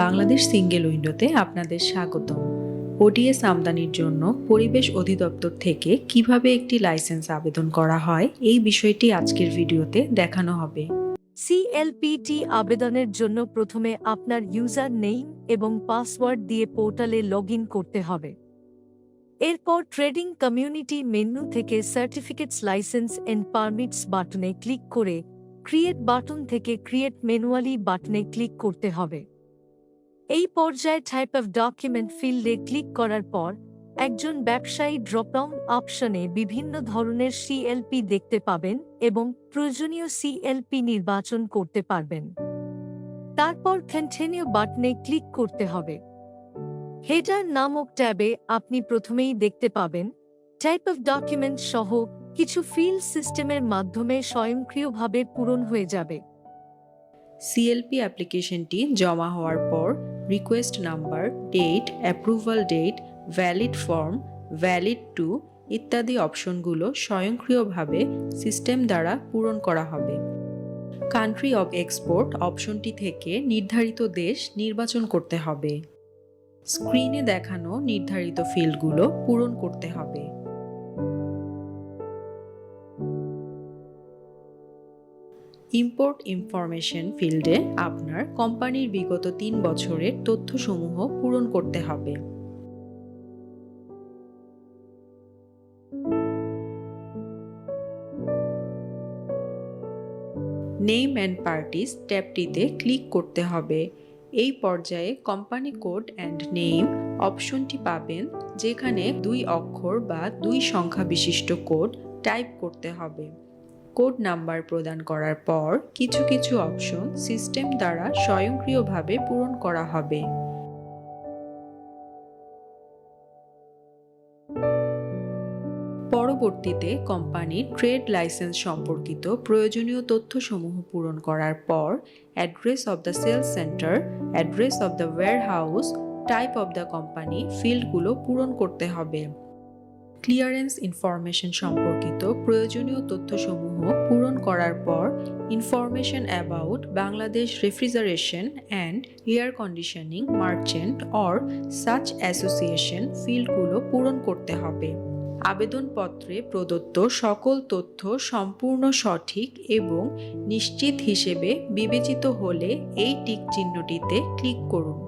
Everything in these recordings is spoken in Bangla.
বাংলাদেশ সিঙ্গেল উইন্ডোতে আপনাদের স্বাগতম। ওডিএস আমদানির জন্য পরিবেশ অধিদপ্তর থেকে কিভাবে একটি লাইসেন্স আবেদন করা হয় এই বিষয়টি আজকের ভিডিওতে দেখানো হবে। সিএলপিটি আবেদনের জন্য প্রথমে আপনার ইউজার নেম এবং পাসওয়ার্ড দিয়ে পোর্টালে লগইন করতে হবে। এরপর ট্রেডিং কমিউনিটি মেনু থেকে সার্টিফিকেটস লাইসেন্স এন্ড পারমিটস বাটনে ক্লিক করে ক্রিয়েট বাটন থেকে ক্রিয়েট ম্যানুয়ালি বাটনে ক্লিক করতে হবে। এই পর্যায়ে টাইপ অফ ডকুমেন্ট ফিল্ডে ক্লিক করার পর একজন ব্যবসায়ী ড্রপডাউন অপশনে বিভিন্ন ধরনের সিএলপি দেখতে পাবেন এবং প্রয়োজনীয় সিএলপি নির্বাচন করতে পারবেন। তারপর কন্টিনিউ বাটনে ক্লিক করতে হবে। হেডার নামক ট্যাবে আপনি প্রথমেই দেখতে পাবেন টাইপ অফ ডকুমেন্ট সহ কিছু ফিল্ড সিস্টেমের মাধ্যমে স্বয়ংক্রিয়ভাবে পূরণ হয়ে যাবে। সিএলপি অ্যাপ্লিকেশনটি জমা হওয়ার পর request number, date, approval date, valid from, valid to ইত্যাদি অপশনগুলো স্বয়ংক্রিয়ভাবে সিস্টেম দ্বারা পূরণ করা হবে। কান্ট্রি অফ এক্সপোর্ট অপশনটি থেকে নির্ধারিত দেশ নির্বাচন করতে হবে। স্ক্রিনে দেখানো নির্ধারিত ফিল্ডগুলো পূরণ করতে হবে। ইম্পোর্ট ইনফরমেশন ফিল্ডে আপনার কোম্পানির বিগত 3 বছরের তথ্যসমূহ পূরণ করতে হবে। নেম অ্যান্ড পার্টিস ট্যাবটিতে ক্লিক করতে হবে। এই পর্যায়ে কোম্পানি কোড অ্যান্ড নেম অপশনটি পাবেন, যেখানে 2 অক্ষর বা 2 সংখ্যা বিশিষ্ট কোড টাইপ করতে হবে। কোড নাম্বার প্রদান করার পর কিছু কিছু অপশন সিস্টেম দ্বারা স্বয়ংক্রিয়ভাবে পূরণ করা হবে। পরবর্তীতে কোম্পানির ট্রেড লাইসেন্স সম্পর্কিত প্রয়োজনীয় তথ্যসমূহ পূরণ করার পর address of the sales center, address of the warehouse, type of the company ফিল্ডগুলো পূরণ করতে হবে। ক্লিয়ারেন্স ইনফরমেশন সম্পর্কিত প্রয়োজনীয় তথ্যসমূহ পূরণ করার পর information about Bangladesh refrigeration and air conditioning merchant or such association ফিল্ডগুলো পূরণ করতে হবে। আবেদনপত্রে প্রদত্ত সকল তথ্য সম্পূর্ণ সঠিক এবং নিশ্চিত হিসেবে বিবেচিত হলে এই টিক চিহ্নটিতে ক্লিক করুন।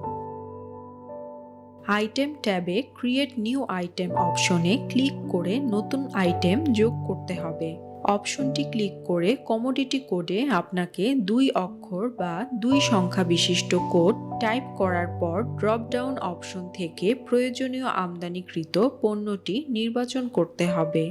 আইটেম ট্যাবে ক্রিয়েট নিউ আইটেম অপশনে ক্লিক করে নতুন আইটেম যোগ করতে হবে। অপশনটি ক্লিক করে কমোডিটি কোডে আপনাকে 2 অক্ষর বা 2 সংখ্যা বিশিষ্ট কোড টাইপ করার পর ড্রপডাউন অপশন থেকে প্রয়োজনীয় আমদানিকৃত পণ্যটি নির্বাচন করতে হবে।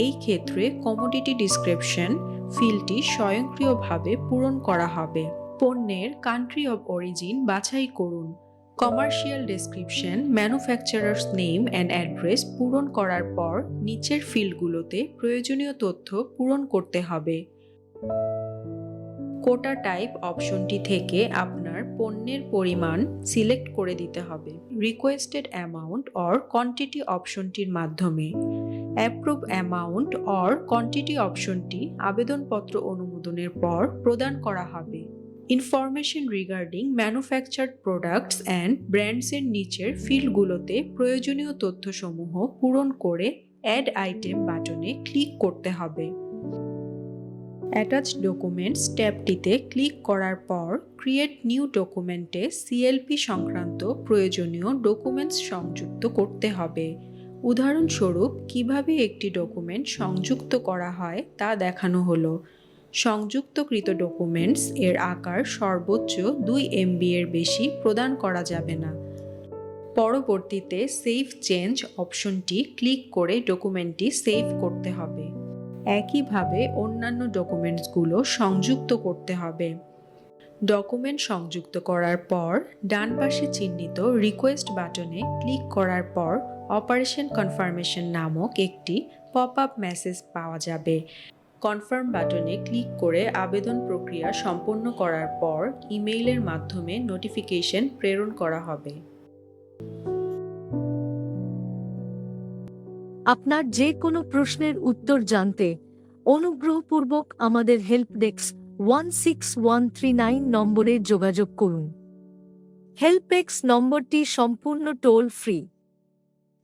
এই ক্ষেত্রে কমোডিটি ডিসক্রিপশন ফিল্ডটি স্বয়ংক্রিয়ভাবে পূরণ করা হবে। পণ্যের কান্ট্রি অব অরিজিন বাছাই করুন। Commercial description, manufacturers name and address পূরণ করার পর নিচের ফিল্ডগুলোতে প্রয়োজনীয় তথ্য পূরণ করতে হবে। কোটা টাইপ অপশনটি থেকে আপনার পণ্যের পরিমাণ সিলেক্ট করে দিতে হবে। রিকোয়েস্টেড অ্যামাউন্ট অর কোয়ান্টিটি অপশনটির মাধ্যমে অ্যাপ্রুভ অ্যামাউন্ট অর কোয়ান্টিটি অপশনটি আবেদনপত্র অনুমোদনের পর প্রদান করা হবে। Information regarding manufactured products and ব্র্যান্ডসের নিচের ফিল্ডগুলোতে প্রয়োজনীয় তথ্যসমূহ পূরণ করে অ্যাড আইটেম বাটনে ক্লিক করতে হবে। অ্যাটাচ ডকুমেন্টস ট্যাবটিতে ক্লিক করার পর ক্রিয়েট নিউ ডকুমেন্টে সিএলপি সংক্রান্ত প্রয়োজনীয় ডকুমেন্টস সংযুক্ত করতে হবে। উদাহরণস্বরূপ কিভাবে একটি ডকুমেন্ট সংযুক্ত করা হয় তা দেখানো হলো। সংযুক্তকৃত ডকুমেন্টস এর আকার সর্বোচ্চ 2 MB এর বেশি প্রদান করা যাবে না। পরবর্তীতে সেভ চেঞ্জ অপশনটি ক্লিক করে ডকুমেন্টটি সেভ করতে হবে। একইভাবে অন্যান্য ডকুমেন্টসগুলো সংযুক্ত করতে হবে। ডকুমেন্ট সংযুক্ত করার পর ডান পাশে চিহ্নিত রিকোয়েস্ট বাটনে ক্লিক করার পর অপারেশন কনফার্মেশন নামক একটি পপ-আপ মেসেজ পাওয়া যাবে। কনফার্ম বাটনে ক্লিক করে আবেদন প্রক্রিয়া সম্পন্ন করার পর ইমেইলের মাধ্যমে নোটিফিকেশন প্রেরণ করা হবে। আপনার যে কোনো প্রশ্নের উত্তর জানতে অনুগ্রহপূর্বক আমাদের হেল্প ডেস্ক 16139 নম্বরে যোগাযোগ করুন। হেল্পএক্স নম্বরটি সম্পূর্ণ টোল ফ্রি।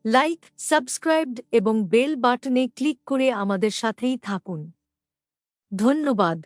লাইক, সাবস্ক্রাইব এবং বেল বাটনে ক্লিক করে আমাদের সাথেই থাকুন। ধন্যবাদ।